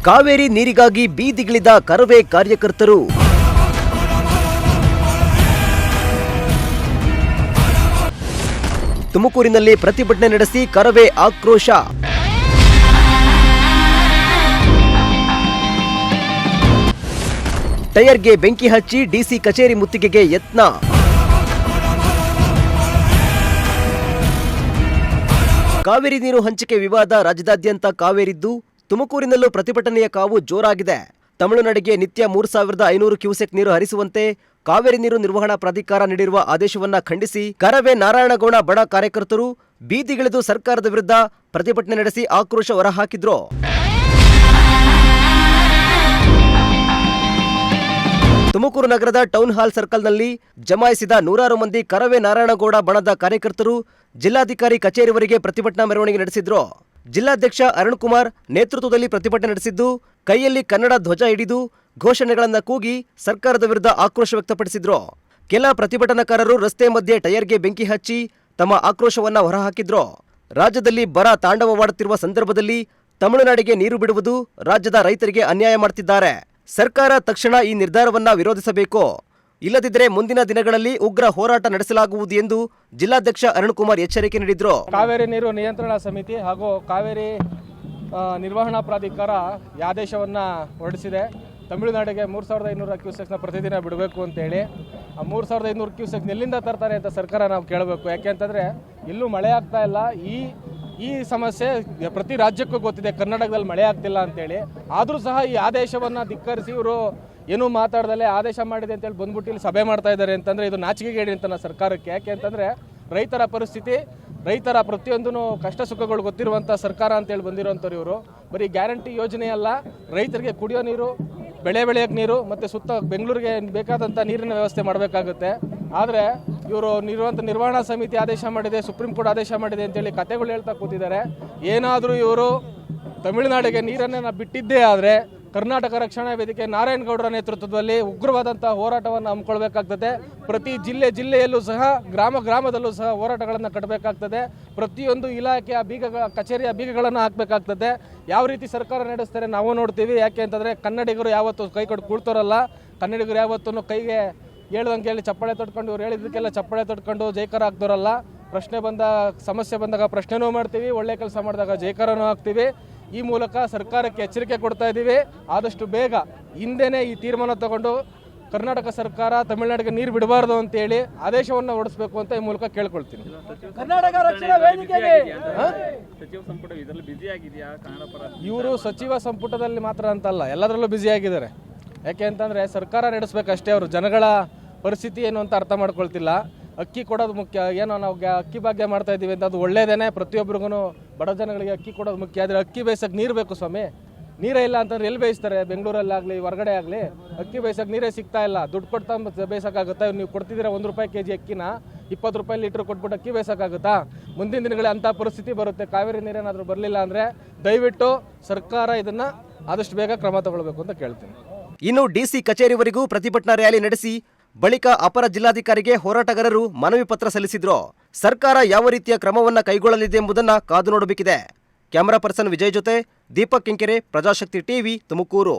ಕಾವೇರಿ ನೀರಿಗಾಗಿ ಬೀದಿಗಿಳಿದ ಕರವೇ ಕಾರ್ಯಕರ್ತರು. ತುಮಕೂರಿನಲ್ಲಿ ಪ್ರತಿಭಟನೆ ನಡೆಸಿ ಕರವೇ ಆಕ್ರೋಶ. ಟೈರ್ಗೆ ಬೆಂಕಿ ಹಚ್ಚಿ ಡಿಸಿ ಕಚೇರಿ ಮುತ್ತಿಗೆಗೆ ಯತ್ನ. ಕಾವೇರಿ ನೀರು ಹಂಚಿಕೆ ವಿವಾದ ರಾಜ್ಯದಾದ್ಯಂತ ಕಾವೇರಿದ್ದು, ತುಮಕೂರಿನಲ್ಲೂ ಪ್ರತಿಭಟನೆಯ ಕಾವು ಜೋರಾಗಿದೆ. ತಮಿಳುನಾಡಿಗೆ ನಿತ್ಯ 3500 ಕ್ಯೂಸೆಕ್ ನೀರು ಹರಿಸುವಂತೆ ಕಾವೇರಿ ನೀರು ನಿರ್ವಹಣಾ ಪ್ರಾಧಿಕಾರ ನೀಡಿರುವ ಆದೇಶವನ್ನ ಖಂಡಿಸಿ ಕರವೇ ನಾರಾಯಣಗೌಡ ಬಡ ಕಾರ್ಯಕರ್ತರು ಬೀದಿಗಿಳಿದು ಸರ್ಕಾರದ ವಿರುದ್ಧ ಪ್ರತಿಭಟನೆ ನಡೆಸಿ ಆಕ್ರೋಶ ಹೊರಹಾಕಿದ್ರು. ತುಮಕೂರು ನಗರದ ಟೌನ್ ಹಾಲ್ ಸರ್ಕಲ್ನಲ್ಲಿ ಜಮಾಯಿಸಿದ 100 ಮಂದಿ ಕರವೇ ನಾರಾಯಣಗೌಡ ಬಣದ ಕಾರ್ಯಕರ್ತರು ಜಿಲ್ಲಾಧಿಕಾರಿ ಕಚೇರಿವರೆಗೆ ಪ್ರತಿಭಟನಾ ಮೆರವಣಿಗೆ ನಡೆಸಿದ್ರು. ಜಿಲ್ಲಾಧ್ಯಕ್ಷ ಅರುಣ್ ಕುಮಾರ್ ನೇತೃತ್ವದಲ್ಲಿ ಪ್ರತಿಭಟನೆ ನಡೆಸಿದ್ದು, ಕೈಯಲ್ಲಿ ಕನ್ನಡ ಧ್ವಜ ಹಿಡಿದು ಘೋಷಣೆಗಳನ್ನು ಕೂಗಿ ಸರ್ಕಾರದ ವಿರುದ್ಧ ಆಕ್ರೋಶ ವ್ಯಕ್ತಪಡಿಸಿದ್ರು. ಕೆಲ ಪ್ರತಿಭಟನಾಕಾರರು ರಸ್ತೆ ಮಧ್ಯೆ ಟೈರ್ಗೆ ಬೆಂಕಿ ಹಚ್ಚಿ ತಮ್ಮ ಆಕ್ರೋಶವನ್ನ ಹೊರಹಾಕಿದ್ರು. ರಾಜ್ಯದಲ್ಲಿ ಬರ ತಾಂಡವವಾಡುತ್ತಿರುವ ಸಂದರ್ಭದಲ್ಲಿ ತಮಿಳುನಾಡಿಗೆ ನೀರು ಬಿಡುವುದು ರಾಜ್ಯದ ರೈತರಿಗೆ ಅನ್ಯಾಯ ಮಾಡುತ್ತಿದ್ದಾರೆ. ಸರ್ಕಾರ ತಕ್ಷಣ ಈ ನಿರ್ಧಾರವನ್ನ ವಿರೋಧಿಸಬೇಕು, ಇಲ್ಲದಿದ್ದರೆ ಮುಂದಿನ ದಿನಗಳಲ್ಲಿ ಉಗ್ರ ಹೋರಾಟ ನಡೆಸಲಾಗುವುದು ಎಂದು ಜಿಲ್ಲಾಧ್ಯಕ್ಷ ಅರುಣ್ ಕುಮಾರ್ ಎಚ್ಚರಿಕೆ ನೀಡಿದ್ರು. ಕಾವೇರಿ ನೀರು ನಿಯಂತ್ರಣ ಸಮಿತಿ ಹಾಗೂ ಕಾವೇರಿ ನಿರ್ವಹಣಾ ಪ್ರಾಧಿಕಾರ ಈ ಆದೇಶವನ್ನ ಹೊರಡಿಸಿದೆ. ತಮಿಳುನಾಡಿಗೆ 3500 ಕ್ಯೂಸೆಕ್ನ ಪ್ರತಿದಿನ ಬಿಡಬೇಕು ಅಂತೇಳಿ. ಆ 3500 ಕ್ಯೂಸೆಕ್ ಎಲ್ಲಿಂದ ತರ್ತಾರೆ ಅಂತ ಸರ್ಕಾರ ನಾವು ಕೇಳಬೇಕು. ಯಾಕೆಂತಂದರೆ ಎಲ್ಲೂ ಮಳೆ ಆಗ್ತಾ ಇಲ್ಲ. ಈ ಸಮಸ್ಯೆ ಪ್ರತಿ ರಾಜ್ಯಕ್ಕೂ ಗೊತ್ತಿದೆ, ಕರ್ನಾಟಕದಲ್ಲಿ ಮಳೆ ಆಗ್ತಿಲ್ಲ ಅಂತೇಳಿ. ಆದರೂ ಸಹ ಈ ಆದೇಶವನ್ನು ಧಿಕ್ಕರಿಸಿ ಇವರು ಏನೂ ಮಾತಾಡ್ದಲ್ಲೇ ಆದೇಶ ಮಾಡಿದೆ ಅಂತೇಳಿ ಬಂದ್ಬಿಟ್ಟು ಇಲ್ಲಿ ಸಭೆ ಮಾಡ್ತಾ ಇದ್ದಾರೆ ಅಂತಂದರೆ ಇದು ನಾಚಿಕೆಗೇಡಿ ಅಂತ ಸರ್ಕಾರಕ್ಕೆ. ಯಾಕೆ ಅಂತಂದರೆ ರೈತರ ಪರಿಸ್ಥಿತಿ, ರೈತರ ಪ್ರತಿಯೊಂದೂ ಕಷ್ಟ ಸುಖಗಳು ಗೊತ್ತಿರುವಂಥ ಸರ್ಕಾರ ಅಂತೇಳಿ ಬಂದಿರೋಂಥವ್ರು ಇವರು. ಬರೀ ಗ್ಯಾರಂಟಿ ಯೋಜನೆ ಅಲ್ಲ, ರೈತರಿಗೆ ಕುಡಿಯೋ ನೀರು, ಬೆಳೆ ಬೆಳೆಯೋಕ್ಕೆ ನೀರು ಮತ್ತು ಸುತ್ತ ಬೆಂಗಳೂರಿಗೆ ಬೇಕಾದಂಥ ನೀರಿನ ವ್ಯವಸ್ಥೆ ಮಾಡಬೇಕಾಗುತ್ತೆ. ಆದರೆ ಇವರು ನಿರ್ವಹಣಾ ಸಮಿತಿ ಆದೇಶ ಮಾಡಿದೆ, ಸುಪ್ರೀಂ ಕೋರ್ಟ್ ಆದೇಶ ಮಾಡಿದೆ ಅಂತೇಳಿ ಕತೆಗಳು ಹೇಳ್ತಾ ಕೂತಿದ್ದಾರೆ. ಏನಾದರೂ ಇವರು ತಮಿಳುನಾಡಿಗೆ ನೀರನ್ನು ಬಿಟ್ಟಿದ್ದೇ ಆದರೆ ಕರ್ನಾಟಕ ರಕ್ಷಣಾ ವೇದಿಕೆ ನಾರಾಯಣಗೌಡರ ನೇತೃತ್ವದಲ್ಲಿ ಉಗ್ರವಾದಂಥ ಹೋರಾಟವನ್ನು ಹಮ್ಮಿಕೊಳ್ಬೇಕಾಗ್ತದೆ. ಪ್ರತಿ ಜಿಲ್ಲೆಯಲ್ಲೂ ಸಹ ಗ್ರಾಮದಲ್ಲೂ ಸಹ ಹೋರಾಟಗಳನ್ನು ಕಟ್ಟಬೇಕಾಗ್ತದೆ. ಪ್ರತಿಯೊಂದು ಇಲಾಖೆಯ ಕಚೇರಿಯ ಬೀಗಗಳನ್ನು ಹಾಕಬೇಕಾಗ್ತದೆ. ಯಾವ ರೀತಿ ಸರ್ಕಾರ ನಡೆಸ್ತಾರೆ ನಾವು ನೋಡ್ತೀವಿ. ಯಾಕೆ ಅಂತಂದರೆ ಕನ್ನಡಿಗರು ಯಾವತ್ತೂ ಕೈ ಕೊಟ್ಟು ಕೂಡ್ತಾರಲ್ಲ, ಕನ್ನಡಿಗರು ಯಾವತ್ತೂ ಕೈಗೆ ಹೇಳ್ದಂಗೆ ಹೇಳಿ ಚಪ್ಪಾಳೆ ತೊಟ್ಕೊಂಡು, ಇವ್ರು ಹೇಳಿದ್ದಕ್ಕೆಲ್ಲ ಚಪ್ಪಾಳೆ ತೊಟ್ಕೊಂಡು ಜೈಕಾರ ಹಾಕ್ದೋರಲ್ಲ. ಸಮಸ್ಯೆ ಬಂದಾಗ ಪ್ರಶ್ನೆನೂ ಮಾಡ್ತೀವಿ, ಒಳ್ಳೆ ಕೆಲಸ ಮಾಡಿದಾಗ ಜೈಕಾರನೂ ಹಾಕ್ತೀವಿ. ಈ ಮೂಲಕ ಸರ್ಕಾರಕ್ಕೆ ಎಚ್ಚರಿಕೆ ಕೊಡ್ತಾ ಇದ್ದೀವಿ. ಆದಷ್ಟು ಬೇಗ ಹಿಂದೆನೇ ಈ ತೀರ್ಮಾನ ತಗೊಂಡು ಕರ್ನಾಟಕ ಸರ್ಕಾರ ತಮಿಳುನಾಡಿಗೆ ನೀರು ಬಿಡಬಾರ್ದು ಅಂತೇಳಿ ಆದೇಶವನ್ನು ಹೊರಡಿಸಬೇಕು ಅಂತ ಈ ಮೂಲಕ ಕೇಳ್ಕೊಳ್ತೀನಿ. ಇವರು ಸಚಿವ ಸಂಪುಟದಲ್ಲಿ ಮಾತ್ರ ಅಂತಲ್ಲ, ಎಲ್ಲದರಲ್ಲೂ ಬ್ಯುಸಿ ಆಗಿದ್ದಾರೆ. ಯಾಕೆ ಅಂತಂದರೆ ಸರ್ಕಾರ ನಡೆಸಬೇಕಷ್ಟೇ, ಅವರು ಜನಗಳ ಪರಿಸ್ಥಿತಿ ಏನು ಅಂತ ಅರ್ಥ ಮಾಡ್ಕೊಳ್ತಿಲ್ಲ. ಅಕ್ಕಿ ಕೊಡೋದು ಮುಖ್ಯ, ಏನೋ ನಾವು ಅಕ್ಕಿ ಭಾಗ್ಯ ಮಾಡ್ತಾ ಇದ್ದೀವಿ ಅಂತ ಅದು ಒಳ್ಳೇದೇನೆ, ಪ್ರತಿಯೊಬ್ಬರಿಗೂ ಬಡ ಜನಗಳಿಗೆ ಅಕ್ಕಿ ಕೊಡೋದು ಮುಖ್ಯ. ಆದರೆ ಅಕ್ಕಿ ಬೇಯಿಸೋಕೆ ನೀರು ಬೇಕು ಸ್ವಾಮಿ. ನೀರೇ ಇಲ್ಲ ಅಂತಂದ್ರೆ ಎಲ್ಲಿ ಬೇಯಿಸ್ತಾರೆ? ಬೆಂಗಳೂರಲ್ಲಾಗಲಿ ಹೊರಗಡೆ ಆಗಲಿ ಅಕ್ಕಿ ಬೇಯಿಸೋಕೆ ನೀರೇ ಸಿಗ್ತಾ ಇಲ್ಲ. ದುಡ್ಡು ಕೊಡ್ತಾ ಬೇಯಿಸೋಕ್ಕಾಗುತ್ತಾ? ನೀವು ಕೊಡ್ತಿದ್ದೀರಾ ₹1 kg ಅಕ್ಕಿನ ₹20 ಲೀಟ್ರ್ ಕೊಟ್ಬಿಟ್ಟು ಅಕ್ಕಿ ಬೇಯಿಸೋಕ್ಕಾಗುತ್ತಾ? ಮುಂದಿನ ದಿನಗಳಲ್ಲಿ ಅಂಥ ಪರಿಸ್ಥಿತಿ ಬರುತ್ತೆ. ಕಾವೇರಿ ನೀರೇನಾದರೂ ಬರಲಿಲ್ಲ ಅಂದರೆ ದಯವಿಟ್ಟು ಸರ್ಕಾರ ಇದನ್ನು ಆದಷ್ಟು ಬೇಗ ಕ್ರಮ ತಗೊಳ್ಬೇಕು ಅಂತ ಕೇಳ್ತೀನಿ. ಇನ್ನು ಡಿಸಿ ಕಚೇರಿವರೆಗೂ ಪ್ರತಿಭಟನಾ ರ್ಯಾಲಿ ನಡೆಸಿ ಬಳಿಕ ಅಪರ ಜಿಲ್ಲಾಧಿಕಾರಿಗೆ ಹೋರಾಟಗಾರರು ಮನವಿ ಪತ್ರ ಸಲ್ಲಿಸಿದ್ರು. ಸರ್ಕಾರ ಯಾವ ರೀತಿಯ ಕ್ರಮವನ್ನ ಕೈಗೊಳ್ಳಲಿದೆ ಎಂಬುದನ್ನು ಕಾದು ನೋಡಬೇಕಿದೆ. ಕ್ಯಾಮರಾ ಪರ್ಸನ್ ವಿಜಯ್ ಜೊತೆ ದೀಪಕ್ ಕೆಂಕೆರೆ, ಪ್ರಜಾಶಕ್ತಿ ಟಿವಿ, ತುಮಕೂರು.